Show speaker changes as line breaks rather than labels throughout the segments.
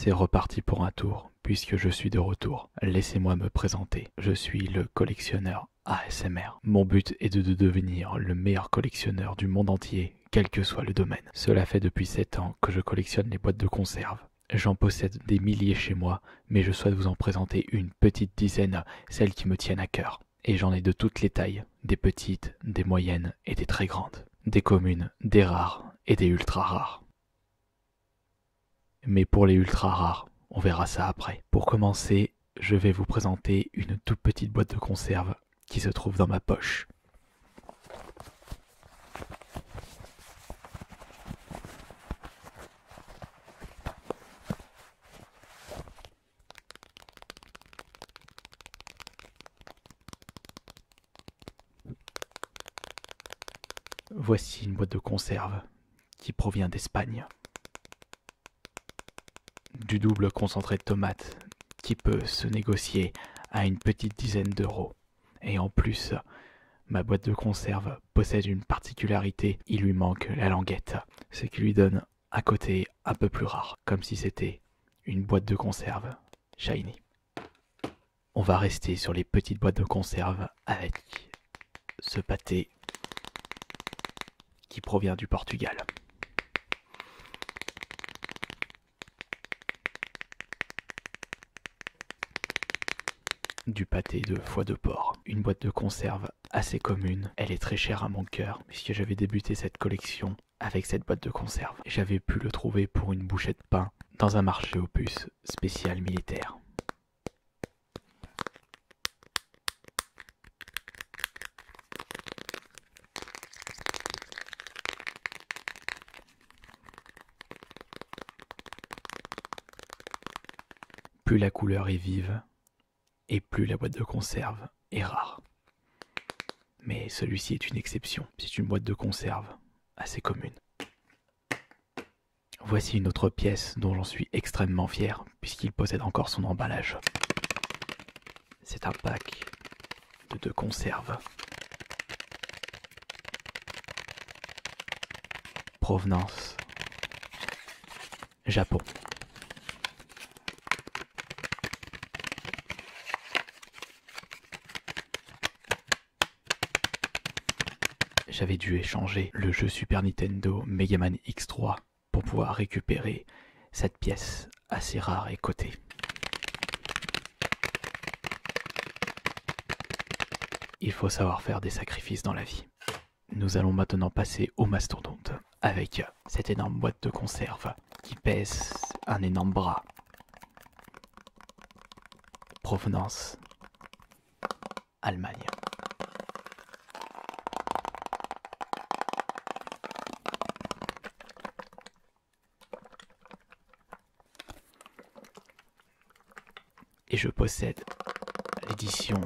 C'est reparti pour un tour, puisque je suis de retour. Laissez-moi me présenter. Je suis le collectionneur ASMR. Mon but est de devenir le meilleur collectionneur du monde entier, quel que soit le domaine. Cela fait depuis 7 ans que je collectionne les boîtes de conserve. J'en possède des milliers chez moi, mais je souhaite vous en présenter une petite dizaine, celles qui me tiennent à cœur. Et j'en ai de toutes les tailles, des petites, des moyennes et des très grandes. Des communes, des rares et des ultra rares. Mais pour les ultra rares, on verra ça après. Pour commencer, je vais vous présenter une toute petite boîte de conserve qui se trouve dans ma poche. Voici une boîte de conserve qui provient d'Espagne. Du double concentré de tomates qui peut se négocier à une petite dizaine d'euros. Et en plus, ma boîte de conserve possède une particularité, il lui manque la languette, ce qui lui donne un côté un peu plus rare, comme si c'était une boîte de conserve shiny. On va rester sur les petites boîtes de conserve avec ce pâté qui provient du Portugal. Du pâté de foie de porc, une boîte de conserve assez commune. Elle est très chère à mon cœur puisque j'avais débuté cette collection avec cette boîte de conserve. J'avais pu le trouver pour une bouchée de pain dans un marché aux puces spécial militaire. Plus la couleur est vive, et plus la boîte de conserve est rare. Mais celui-ci est une exception, c'est une boîte de conserve assez commune. Voici une autre pièce dont j'en suis extrêmement fier, puisqu'il possède encore son emballage. C'est un pack de 2 conserves. Provenance Japon. J'avais dû échanger le jeu Super Nintendo Mega Man X3 pour pouvoir récupérer cette pièce assez rare et cotée. Il faut savoir faire des sacrifices dans la vie. Nous allons maintenant passer au mastodonte avec cette énorme boîte de conserve qui pèse un énorme bras. Provenance Allemagne. Et je possède l'édition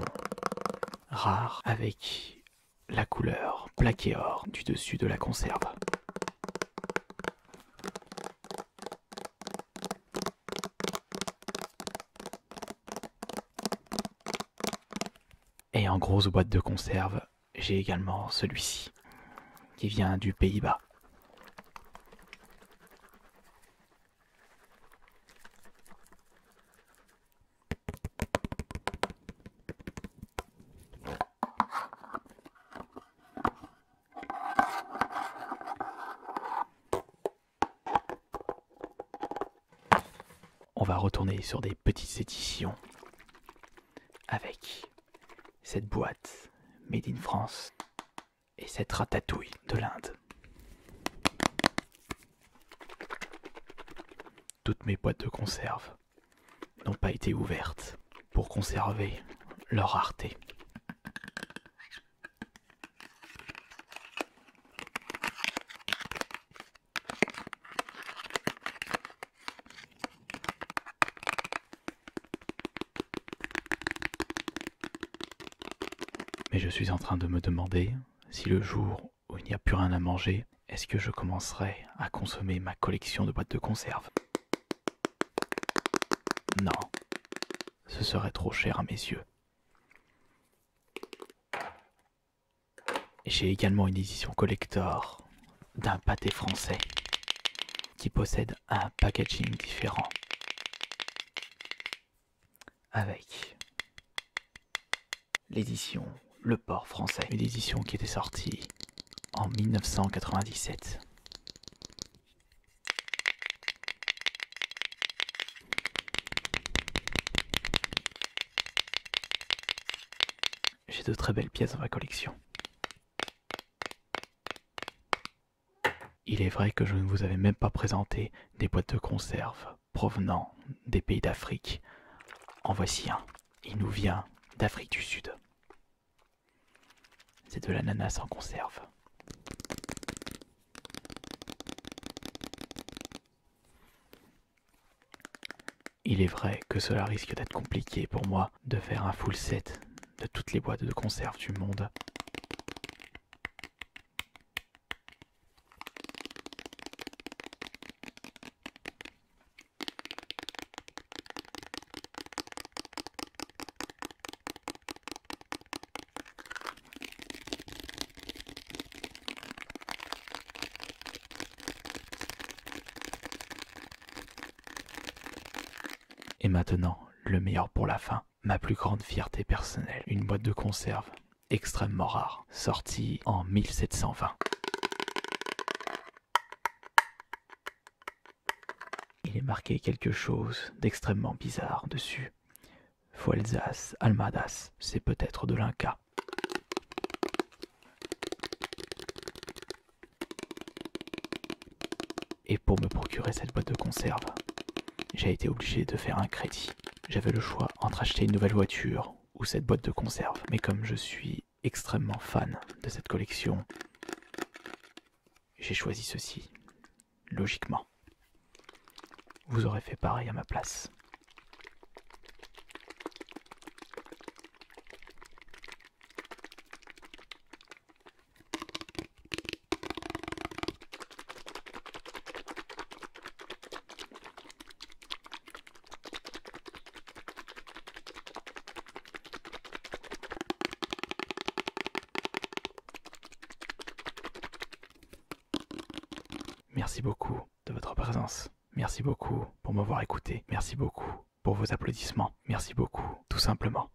rare avec la couleur plaqué or du dessus de la conserve. Et en grosse boîte de conserve, j'ai également celui-ci qui vient du Pays-Bas. On va retourner sur des petites éditions avec cette boîte Made in France et cette ratatouille de l'Inde. Toutes mes boîtes de conserve n'ont pas été ouvertes pour conserver leur rareté. Mais je suis en train de me demander si le jour où il n'y a plus rien à manger, est-ce que je commencerai à consommer ma collection de boîtes de conserve? Non, ce serait trop cher à mes yeux. J'ai également une édition collector d'un pâté français qui possède un packaging différent avec l'édition Le Port Français, une édition qui était sortie en 1997. J'ai de très belles pièces dans ma collection. Il est vrai que je ne vous avais même pas présenté des boîtes de conserve provenant des pays d'Afrique. En voici un. Il nous vient d'Afrique du Sud. C'est de l'ananas en conserve. Il est vrai que cela risque d'être compliqué pour moi de faire un full set de toutes les boîtes de conserve du monde. Et maintenant, le meilleur pour la fin, ma plus grande fierté personnelle, une boîte de conserve extrêmement rare, sortie en 1720. Il est marqué quelque chose d'extrêmement bizarre dessus. Fuerzas Armadas, c'est peut-être de l'Inca. Et pour me procurer cette boîte de conserve, j'ai été obligé de faire un crédit. J'avais le choix entre acheter une nouvelle voiture ou cette boîte de conserve. Mais comme je suis extrêmement fan de cette collection, j'ai choisi ceci, logiquement. Vous aurez fait pareil à ma place. Merci beaucoup de votre présence. Merci beaucoup pour m'avoir écouté. Merci beaucoup pour vos applaudissements. Merci beaucoup, tout simplement.